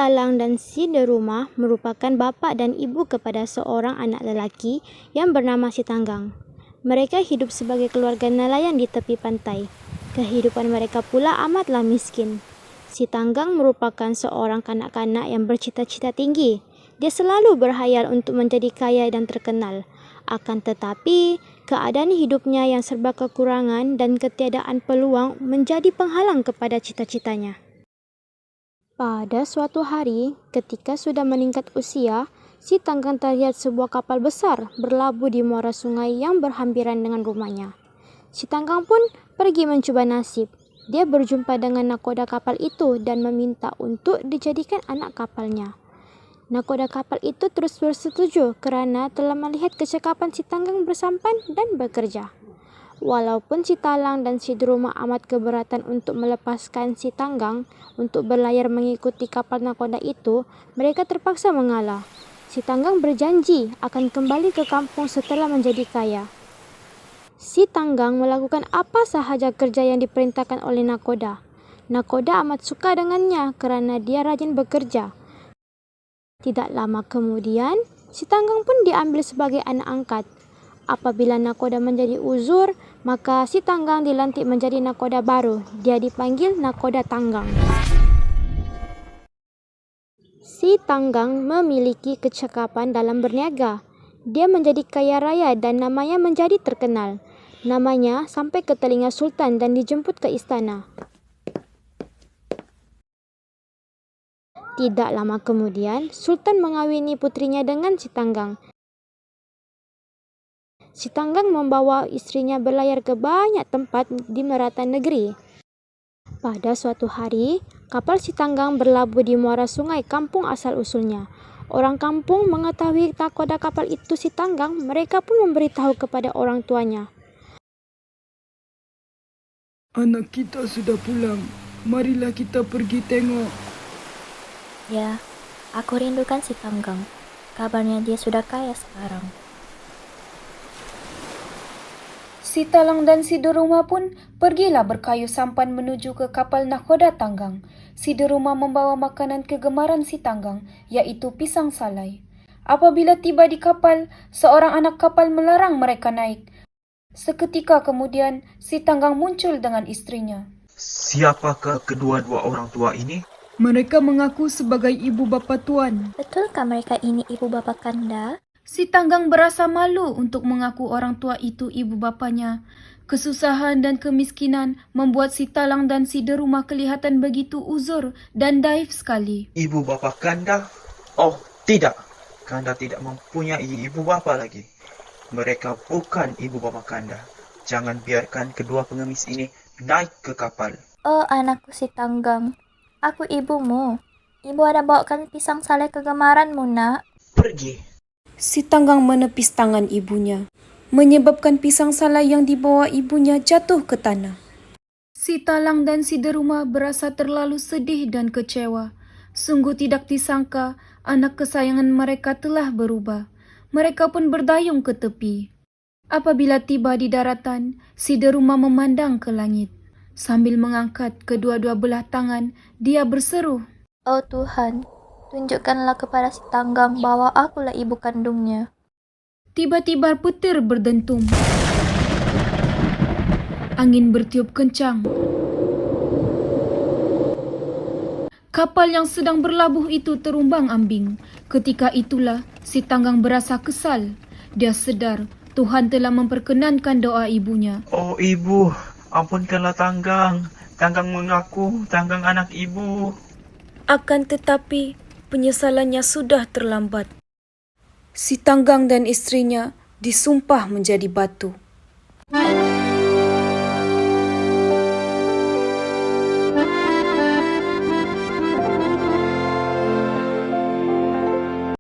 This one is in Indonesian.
Talang dan si Deruma merupakan bapa dan ibu kepada seorang anak lelaki yang bernama Si Tanggang. Mereka hidup sebagai keluarga nelayan di tepi pantai. Kehidupan mereka pula amatlah miskin. Si Tanggang merupakan seorang kanak-kanak yang bercita-cita tinggi. Dia selalu berhayal untuk menjadi kaya dan terkenal. Akan tetapi, keadaan hidupnya yang serba kekurangan dan ketiadaan peluang menjadi penghalang kepada cita-citanya. Pada suatu hari, ketika sudah meningkat usia, Si Tanggang terlihat sebuah kapal besar berlabuh di muara sungai yang berhampiran dengan rumahnya. Si Tanggang pun pergi mencoba nasib. Dia berjumpa dengan nakoda kapal itu dan meminta untuk dijadikan anak kapalnya. Nakoda kapal itu terus bersetuju kerana telah melihat kecekapan Si Tanggang bersampan dan bekerja. Walaupun Si Talang dan Si Deruma amat keberatan untuk melepaskan Si Tanggang untuk berlayar mengikuti kapal nakoda itu, mereka terpaksa mengalah. Si Tanggang berjanji akan kembali ke kampung setelah menjadi kaya. Si Tanggang melakukan apa sahaja kerja yang diperintahkan oleh nakoda. Nakoda amat suka dengannya kerana dia rajin bekerja. Tidak lama kemudian, Si Tanggang pun diambil sebagai anak angkat. Apabila nakoda menjadi uzur, maka Si Tanggang dilantik menjadi nakoda baru. Dia dipanggil Nakoda Tanggang. Si Tanggang memiliki kecekapan dalam berniaga. Dia menjadi kaya raya dan namanya menjadi terkenal. Namanya sampai ke telinga Sultan dan dijemput ke istana. Tidak lama kemudian, Sultan mengawini putrinya dengan Si Tanggang. Si Tanggang membawa istrinya berlayar ke banyak tempat di merata negeri. Pada suatu hari, kapal Si Tanggang berlabuh di muara sungai kampung asal-usulnya. Orang kampung mengetahui nakoda kapal itu Si Tanggang, mereka pun memberitahu kepada orang tuanya. Anak kita sudah pulang. Marilah kita pergi tengok. Ya, aku rindukan Si Tanggang. Kabarnya dia sudah kaya sekarang. Si Talang dan Si Deruma pun pergilah berkayu sampan menuju ke kapal nakoda Tanggang. Si Deruma membawa makanan kegemaran Si Tanggang, yaitu pisang salai. Apabila tiba di kapal, seorang anak kapal melarang mereka naik. Seketika kemudian, Si Tanggang muncul dengan istrinya. Siapakah kedua-dua orang tua ini? Mereka mengaku sebagai ibu bapa tuan. Betulkah mereka ini ibu bapa Kanda? Si Tanggang berasa malu untuk mengaku orang tua itu ibu bapanya. Kesusahan dan kemiskinan membuat Si Talang dan Si Deruma kelihatan begitu uzur dan daif sekali. Ibu bapa Kanda? Oh, tidak. Kanda tidak mempunyai ibu bapa lagi. Mereka bukan ibu bapa Kanda. Jangan biarkan kedua pengemis ini naik ke kapal. Oh, anakku Si Tanggang. Aku ibumu. Ibu ada bawakan pisang salai kegemaranmu, nak. Pergi. Si Tanggang menepis tangan ibunya, menyebabkan pisang salai yang dibawa ibunya jatuh ke tanah. Si Talang dan Si Deruma berasa terlalu sedih dan kecewa. Sungguh tidak disangka anak kesayangan mereka telah berubah. Mereka pun berdayung ke tepi. Apabila tiba di daratan, Si Deruma memandang ke langit. Sambil mengangkat kedua-dua belah tangan, dia berseru, Oh Tuhan, tunjukkanlah kepada Si Tanggang bahwa akulah ibu kandungnya. Tiba-tiba petir berdentum. Angin bertiup kencang. Kapal yang sedang berlabuh itu terumbang-ambing. Ketika itulah Si Tanggang berasa kesal. Dia sedar Tuhan telah memperkenankan doa ibunya. Oh ibu, ampunkanlah Tanggang. Tanggang mengaku Tanggang anak ibu. Akan tetapi penyesalannya sudah terlambat. Si Tanggang dan istrinya disumpah menjadi batu.